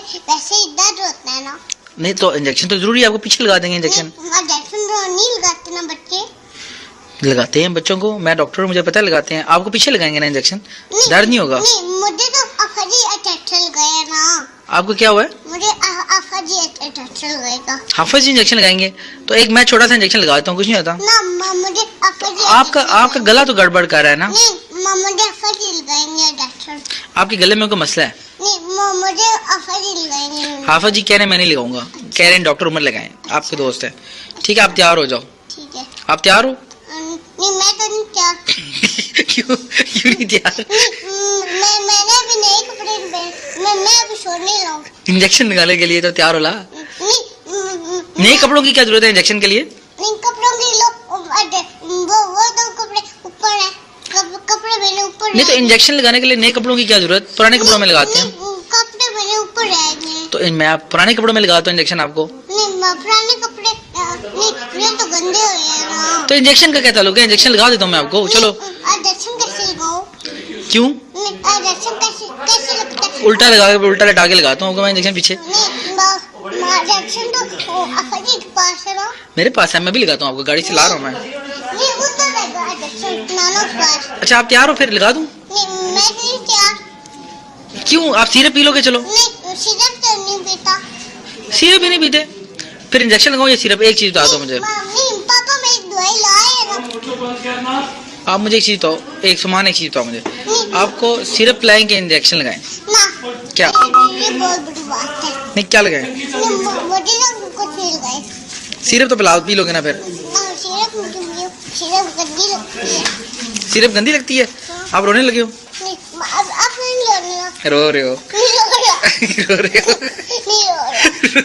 वैसे ही दर्द होता है ना। नहीं तो इंजेक्शन तो जरूरी है, आपको पीछे लगा देंगे इंजेक्शन। इंजेक्शन तो नहीं लगाते ना बच्चे। लगाते हैं बच्चों को, मैं डॉक्टर हूँ, मुझे पता है लगाते हैं। आपको पीछे लगाएंगे ना इंजेक्शन, दर्द नहीं होगा। नहीं, मुझे तो अफाजी इंजेक्शन गया ना। आपको क्या हुआ है? मुझे अफाजी इंजेक्शन गएगा। हाफिज इंजेक्शन लगाएंगे तो एक मैं छोटा सा इंजेक्शन लगाता हूँ, कुछ नहीं होता ना मुझे अफाजी। आपका गला तो गड़बड़ कर रहा है ना। नहीं मुझे अफाजी लगाएंगे इंजेक्शन। आपके गले में कोई मसला है? नहीं मुझे अफाजी लगाएंगे। हाफिज जी कह रहे हैं मैं नहीं लगाऊंगा, कह रहे हैं डॉक्टर उमर लगाएं, आपके दोस्त है। ठीक है आप तैयार हो जाओ। ठीक है। आप तैयार हो? नहीं मैं तो नहीं तैयार। क्यों नहीं तैयार? मैंने अभी नए कपड़े पहने, मैं अभी सोने लाऊं। इंजेक्शन लगाने के लिए तो तैयार हो ला। नए कपड़ों की क्या जरूरत है इंजेक्शन के लिए? नहीं कपड़ों की लो वो तो कपड़े ऊपर है, कपड़े मैंने ऊपर। नहीं तो इंजेक्शन लगाने के लिए नए कपड़ों की क्या जरूरत, पुराने कपड़ों में लगाते हैं। कपड़े मैंने ऊपर रहेंगे तो मैं पुराने कपड़ों में लगाता हूँ इंजेक्शन आपको। नहीं पुराने कपड़े नहीं, ये तो गंदे हो गए ना। तो इंजेक्शन का क्या ताल्लुक है, इंजेक्शन लगा देता हूँ मैं आपको, चलो। इंजेक्शन कैसे लगाऊं? क्यों? इंजेक्शन कैसे लगता है? उल्टा लटा के लगाता हूँ मैं इंजेक्शन पीछे। इंजेक्शन तो अफाजी के पास है ना। मेरे पास है, मैं भी लगाता हूँ आपको, गाड़ी चला रहा हूँ मैं। नहीं उधर रहेगा इंजेक्शन नाना के पास। अच्छा आप तैयार हो, फिर लगा दूँ? नहीं मैं नहीं तैयार। क्यों, आप सिरप पी लोगे? चलो। नहीं सिरप तो नहीं पीता। सिरप ही नहीं पीते, फिर इंजेक्शन लगाओ या सिरप, एक चीज बता दो मुझे। नहीं पापा मैं एक दवाई लाए ना। आप मुझे एक चीज बताओ, एक चीज बताओ मुझे, आपको सिरप लगाएं कि इंजेक्शन लगाएं? ना क्या? ये बहुत बड़ी बात है। नहीं क्या लगाएं? मुझे ना कुछ नहीं लगाए। सिरप तो पी लोगे ना फिर? सिरप गंदी लगती है। सिरप गंदी लगती है? आप रोने लगे हो? नहीं अब नहीं रोने लगा। रो रहे हो? नहीं रो रहा। रो रहे हो? नहीं रो रहा।